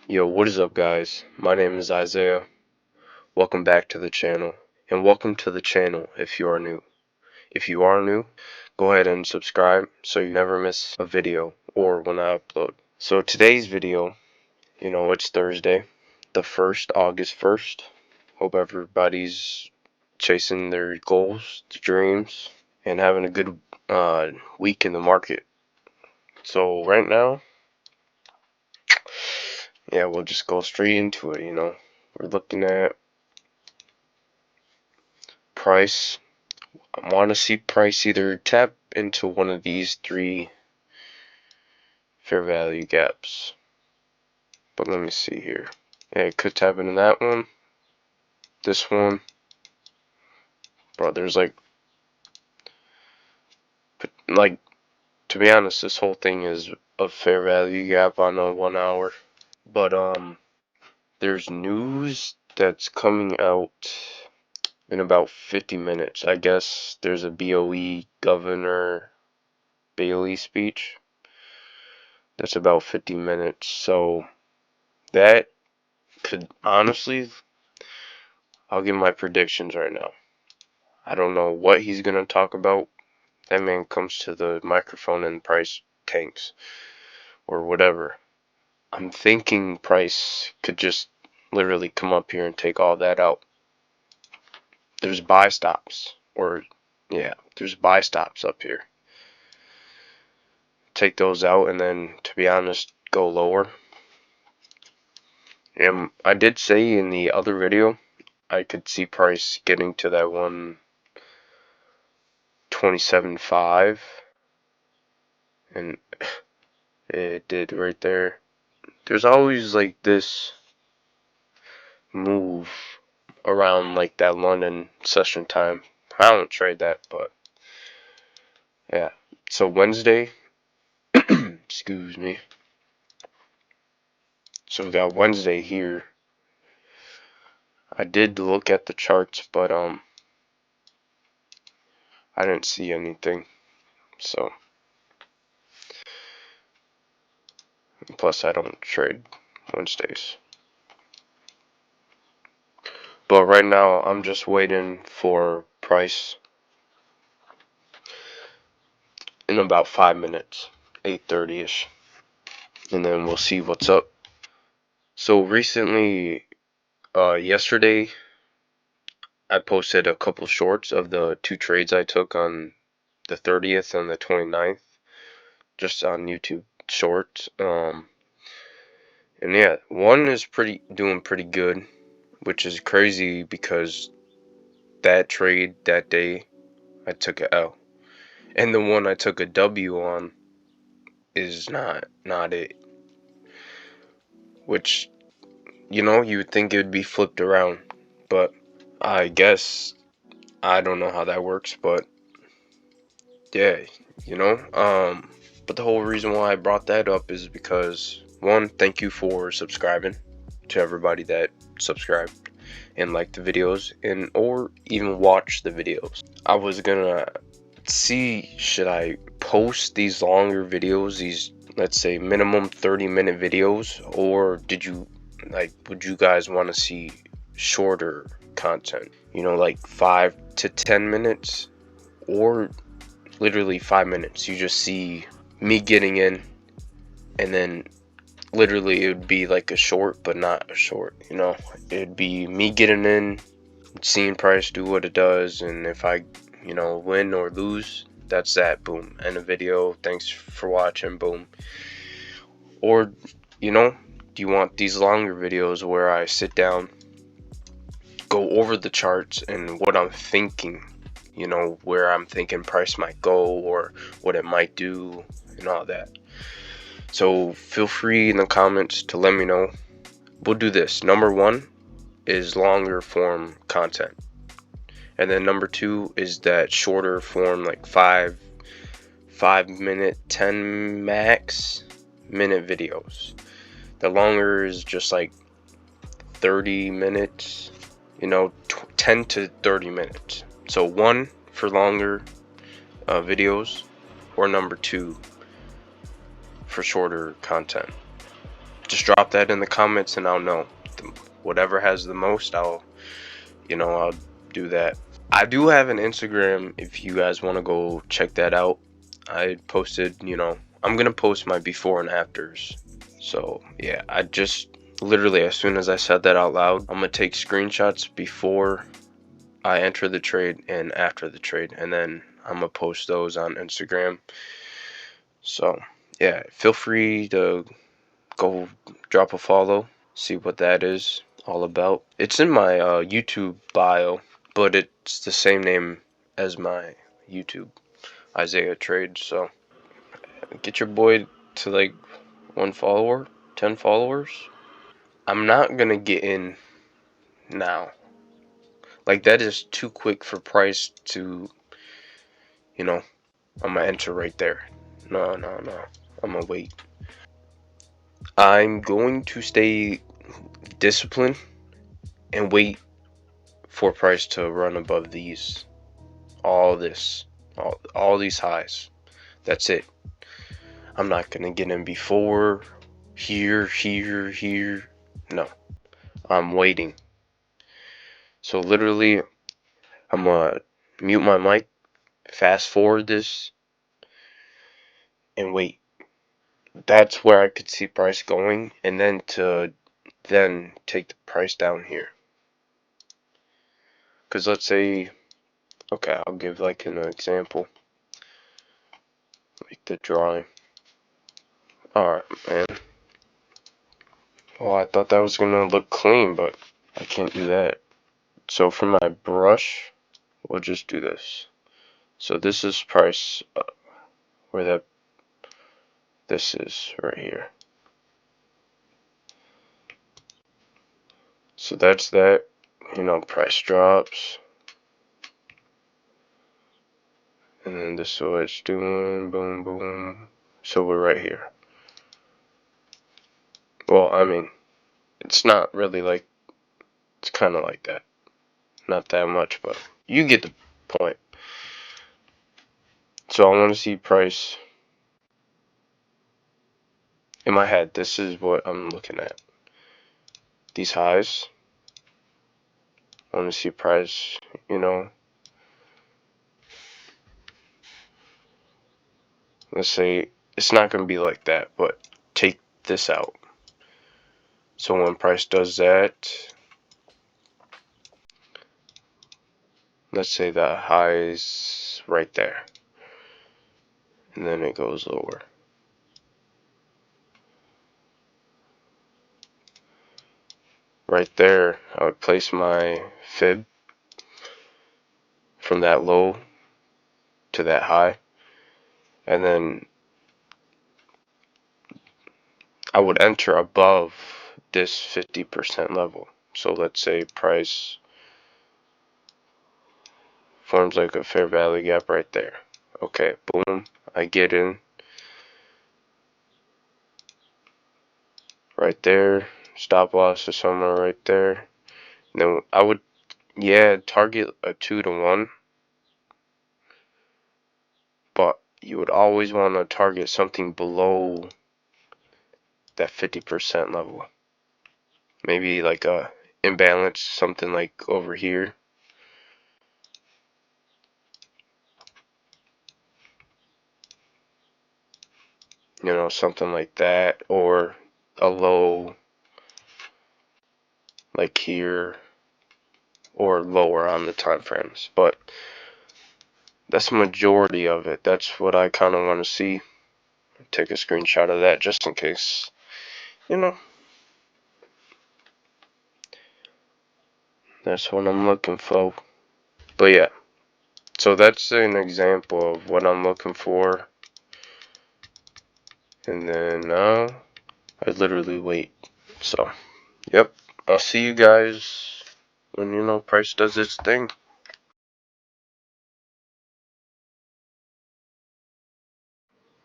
Yo, what is up, guys? My name is Isaiah. Welcome back to the channel, and welcome to the channel if you are new. If you are new, go ahead and subscribe so you never miss a video or when I upload. So today's video, it's Thursday, the 1st, August 1st. Hope everybody's chasing their goals, their dreams, and having a good week in the market. So right now, yeah, we'll just go straight into it. We're looking at price. I want to see price either tap into one of these three fair value gaps. But let me see here. Yeah, it could tap into that one. This one. Bro, there's like, to be honest, this whole thing is a fair value gap on a 1 hour. But, there's news that's coming out in about 50 minutes. I guess there's a BOE Governor Bailey speech. That's about 50 minutes. So, that could honestly, I'll give my predictions right now. I don't know what he's going to talk about. That man comes to the microphone and price tanks or whatever. I'm thinking price could just literally come up here and take all that out. There's buy stops, there's buy stops up here. Take those out and then, to be honest, go lower. And I did say in the other video I could see price getting to that 127.5, and it did right there. There's always like this move around like that London session time. I don't trade that, but yeah. So Wednesday, excuse me. So we got Wednesday here. I did look at the charts, but I didn't see anything. So plus I don't trade Wednesdays. But right now I'm just waiting for price in about 5 minutes, 8:30ish, and then we'll see what's up. So recently, yesterday, I posted a couple shorts of the two trades I took on the 30th and the 29th, just on YouTube Shorts. And yeah, one is doing pretty good, which is crazy because that trade that day I took a L, and the one I took a W on is not it. Which, you would think it would be flipped around, but I guess I don't know how that works, but yeah, but the whole reason why I brought that up is because, one, thank you for subscribing, to everybody that subscribed and liked the videos and or even watched the videos. I was gonna see, should I post these longer videos, these, let's say, minimum 30-minute videos, or would you guys want to see shorter content, like 5 to 10 minutes, or literally 5 minutes? You just see me getting in, and then literally it would be like a short, but not a short. It'd be me getting in, seeing price do what it does, and if I win or lose, that's that. Boom, end of video, thanks for watching, boom. Or do you want these longer videos where I sit down, go over the charts and what I'm thinking, where I'm thinking price might go or what it might do and all that? So feel free in the comments to let me know. We'll do this. Number one is longer form content, and then number two is that shorter form, like 5 minute, 10 max minute videos. The longer is just like 30 minutes, 10 to 30 minutes. So one for longer videos, or number two for shorter content. just drop that in the comments and I'll know. Whatever has the most, I'll do that. I do have an Instagram if you guys want to go check that out. I posted, I'm gonna post my before and afters. So yeah, I just literally, as soon as I said that out loud, I'm gonna take screenshots before I enter the trade and after the trade, and then I'm gonna post those on Instagram. So yeah, feel free to go drop a follow, see what that is all about. It's in my YouTube bio, but it's the same name as my YouTube, Isaiah Trade. So get your boy to like 1 follower, 10 followers. I'm not gonna get in now. Like, that is too quick for price to, I'm gonna enter right there. No, no, no. I'm gonna wait. I'm going to stay disciplined and wait for price to run above these. All these highs. That's it. I'm not gonna get in before, here. No. I'm waiting. So literally, I'm gonna mute my mic, fast forward this, and wait. That's where I could see price going, and then take the price down here. Because let's say, okay, I'll give like an example, like the drawing. Alright, man. Well, I thought that was gonna look clean, but I can't do that. So for my brush, we'll just do this. So this is price, where this is right here. So that's that, price drops. And then this is what it's doing, boom, boom. So we're right here. Well, I mean, it's not really like, it's kind of like that. Not that much, but you get the point. So I want to see price. In my head, this is what I'm looking at. These highs. I want to see price, let's say it's not going to be like that, but take this out. So when price does that, let's say the highs right there, and then it goes lower. Right there, I would place my fib from that low to that high, and then I would enter above this 50% level. So let's say price forms like a fair value gap right there. Okay, boom, I get in right there. Stop loss is somewhere right there. And then I would, target a 2-to-1, but you would always want to target something below that 50% level. Maybe like a imbalance, something like over here. Something like that, or a low like here, or lower on the time frames. But that's the majority of it. That's what I kind of want to see. Take a screenshot of that just in case, that's what I'm looking for. But yeah, so that's an example of what I'm looking for. And then I literally wait. So, yep, I'll see you guys when, price does its thing.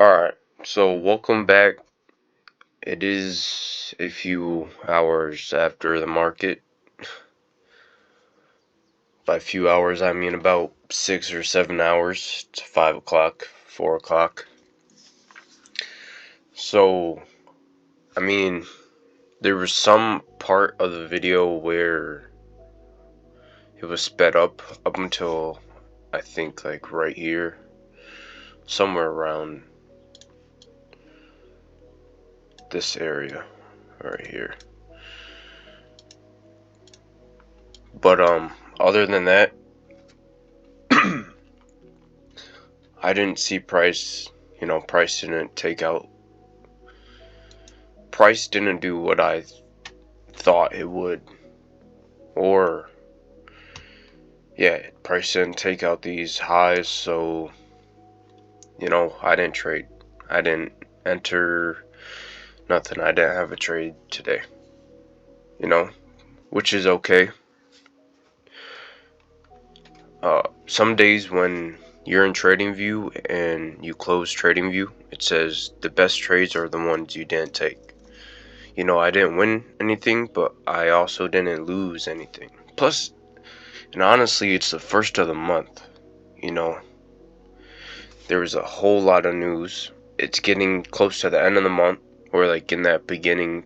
Alright, so welcome back. It is a few hours after the market. By few hours, I mean about 6 or 7 hours. It's 5 o'clock, 4 o'clock. So, I mean, There was some part of the video where it was sped up until I think like right here, somewhere around this area right here. But other than that, I didn't see price. Price didn't take out. Price didn't do what I thought it would, or yeah, price didn't take out these highs. So I didn't trade. I didn't enter nothing. I didn't have a trade today. Which is okay. Some days when you're in TradingView and you close TradingView, it says the best trades are the ones you didn't take. I didn't win anything, but I also didn't lose anything. Plus, and honestly, it's the first of the month. There was a whole lot of news. It's getting close to the end of the month, or like in that beginning,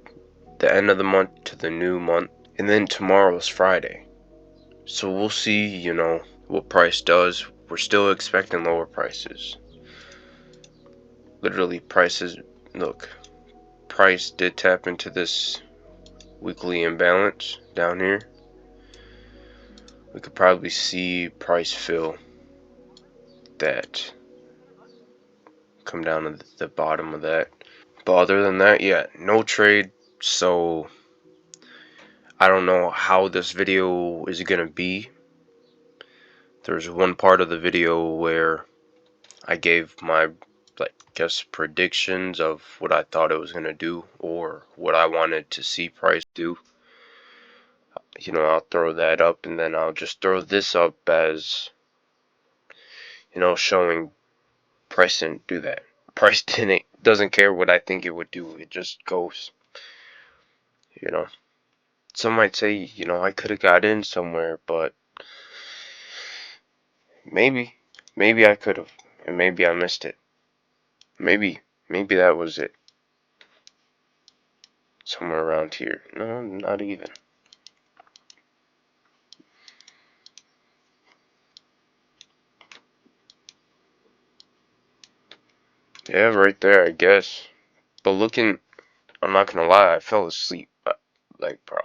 the end of the month to the new month. And then tomorrow is Friday. So we'll see, what price does. We're still expecting lower prices. Literally, prices, look, price did tap into this weekly imbalance down here. We could probably see price fill that, come down to the bottom of that. But other than that, yeah, no trade. So I don't know how this video is gonna be. There's one part of the video where I gave my predictions of what I thought it was gonna do, or what I wanted to see price do. I'll throw that up, and then I'll just throw this up as showing price didn't do that. Price doesn't care what I think it would do. It just goes. Some might say, I could have got in somewhere, but maybe I could have, and maybe I missed it. Maybe that was it. Somewhere around here. No, not even. Yeah, right there, I guess. But looking, I'm not gonna lie, I fell asleep. Bro,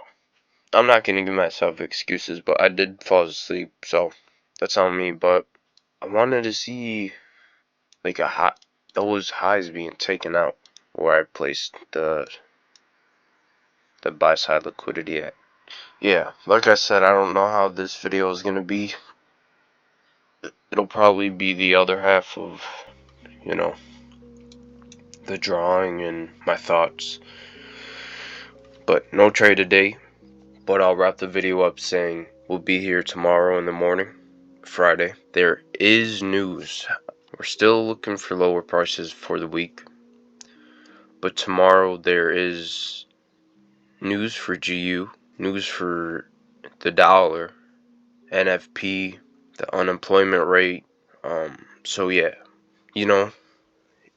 I'm not gonna give myself excuses, but I did fall asleep, so that's on me. But I wanted to see like those highs being taken out where I placed the buy side liquidity at. Yeah, like I said, I don't know how this video is gonna be. It'll probably be the other half of, the drawing and my thoughts. But no trade today. But I'll wrap the video up saying we'll be here tomorrow in the morning, Friday. There is news. We're still looking for lower prices for the week. But tomorrow there is news for GU, news for the dollar, NFP, the unemployment rate. So yeah,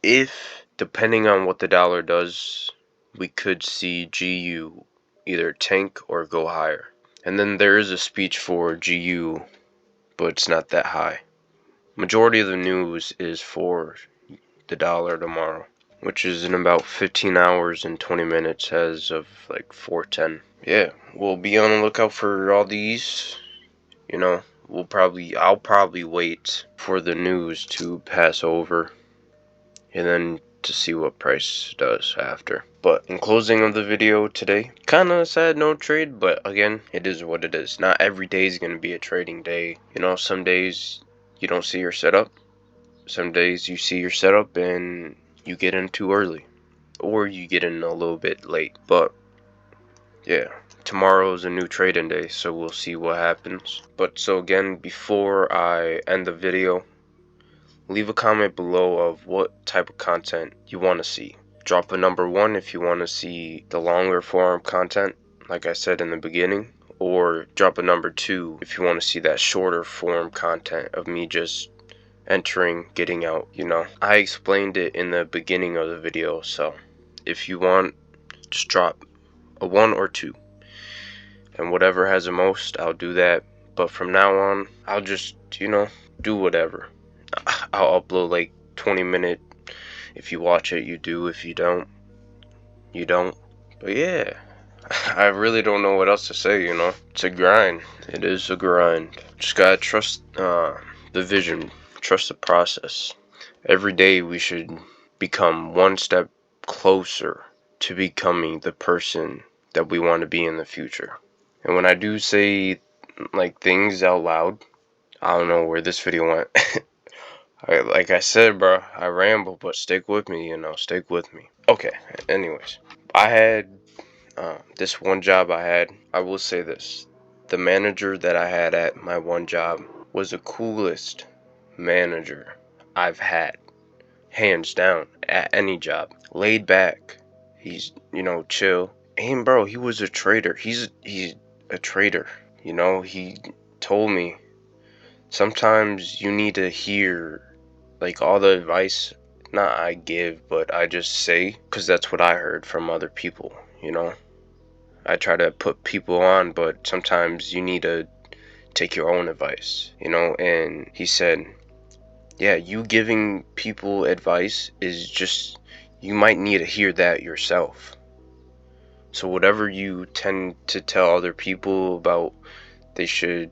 if depending on what the dollar does, we could see GU either tank or go higher. And then there is a speech for GU, but it's not that high. Majority of the news is for the dollar tomorrow, which is in about 15 hours and 20 minutes as of like 4:10. Yeah, we'll be on the lookout for all these. I'll probably wait for the news to pass over and then to see what price does after. But in closing of the video today, kind of sad no trade, but again, it is what it is. Not every day is going to be a trading day. Some days you don't see your setup. Some days you see your setup and you get in too early, or you get in a little bit late. But yeah, tomorrow is a new trading day, so we'll see what happens. But so again, before I end the video, leave a comment below of what type of content you want to see. Drop a number 1 if you want to see the longer form content, like I said in the beginning, or drop a number 2 if you want to see that shorter form content of me just entering, getting out. I explained it in the beginning of the video, so if you want, just drop a 1 or 2. And whatever has the most, I'll do that. But from now on, I'll just, do whatever. I'll upload like 20-minute. If you watch it, you do. If you don't, you don't. But yeah, I really don't know what else to say, It's a grind. It is a grind. Just gotta trust the vision, trust the process. Every day we should become one step closer to becoming the person that we want to be in the future. And when I do say like things out loud, I don't know where this video went. Like I said, bro, I ramble, but stick with me, stick with me. Okay, anyways, I had this one job I will say this. The manager that I had at my one job was the coolest manager I've had, hands down, at any job. Laid back. He's, chill. And bro, he was a trader. He's a trader. He told me sometimes you need to hear like all the advice, not I give, but I just say, because that's what I heard from other people, I try to put people on, but sometimes you need to take your own advice, and he said, yeah, you giving people advice is just, you might need to hear that yourself. So whatever you tend to tell other people about they should,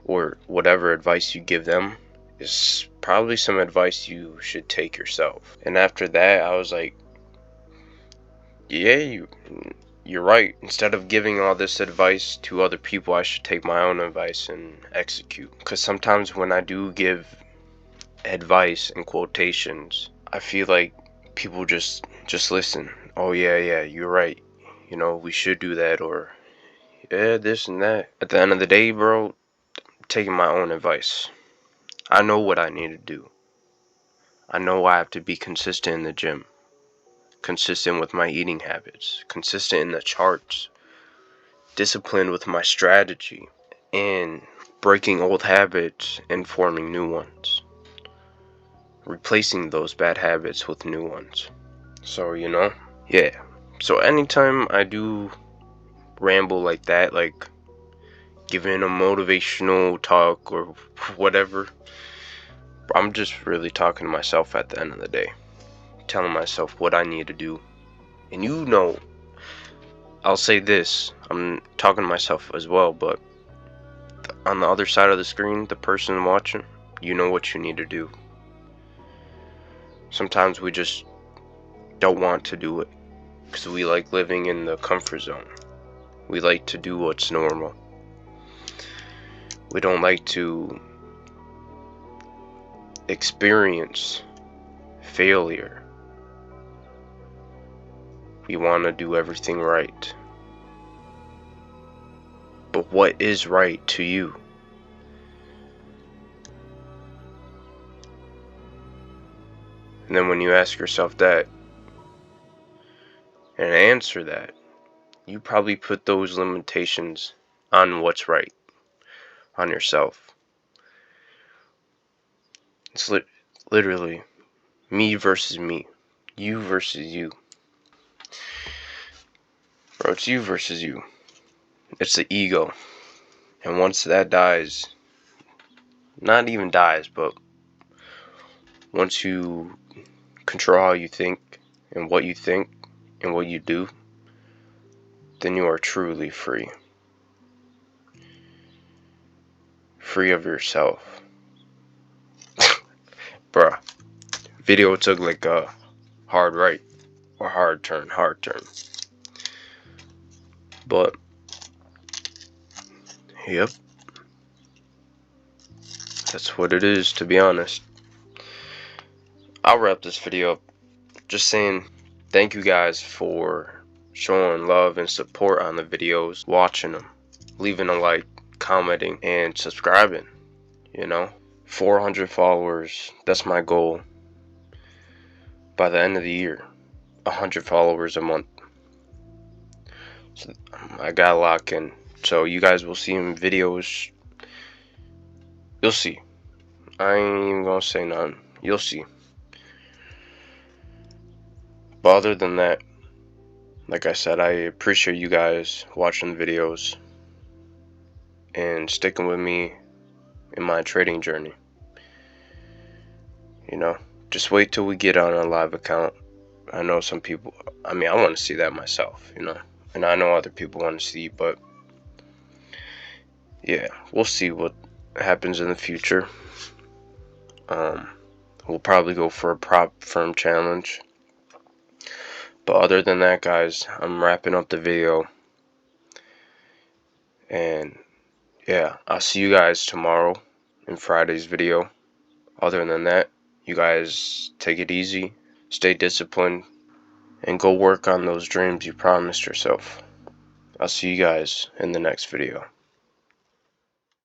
or whatever advice you give them, is probably some advice you should take yourself. And after that, I was like, yeah, you're right. Instead of giving all this advice to other people, I should take my own advice and execute. Because sometimes when I do give advice in quotations, I feel like people just listen. Oh yeah, you're right. We should do that, or yeah, this and that. At the end of the day, bro, I'm taking my own advice. I know what I need to do. I know I have to be consistent in the gym, consistent with my eating habits, consistent in the charts, disciplined with my strategy, and breaking old habits and forming new ones, replacing those bad habits with new ones. So, yeah. So anytime I do ramble like that, like giving a motivational talk or whatever, I'm just really talking to myself at the end of the day, telling myself what I need to do. And I'll say this, I'm talking to myself as well, but on the other side of the screen, the person watching, you know what you need to do. Sometimes we just don't want to do it because we like living in the comfort zone. We like to do what's normal. We don't like to experience failure. We want to do everything right. But what is right to you? And then when you ask yourself that and answer that, you probably put those limitations on what's right, on yourself. It's literally me versus me, you versus you. Bro, it's you versus you. It's the ego. And once that dies, not even dies, but once you control how you think and what you do, then you are truly free. Free of yourself. Bruh, video took like a hard right or hard turn. But, yep. That's what it is, to be honest. I'll wrap this video up just saying thank you guys for showing love and support on the videos, watching them, leaving a like, commenting, and subscribing, 400 followers, that's my goal by the end of the year. 100 followers a month. So I gotta lock in. So you guys will see in videos. You'll see. I ain't even gonna say nothing. You'll see. But other than that, like I said, I appreciate you guys watching the videos and sticking with me in my trading journey. You know, just wait till we get on a live account. I know some people, I mean, I want to see that myself, you know, and I know other people want to see, but yeah, we'll see what happens in the future. We'll probably go for a prop firm challenge. But other than that, guys, I'm wrapping up the video. And yeah, I'll see you guys tomorrow in Friday's video. Other than that, you guys take it easy, stay disciplined, and go work on those dreams you promised yourself. I'll see you guys in the next video.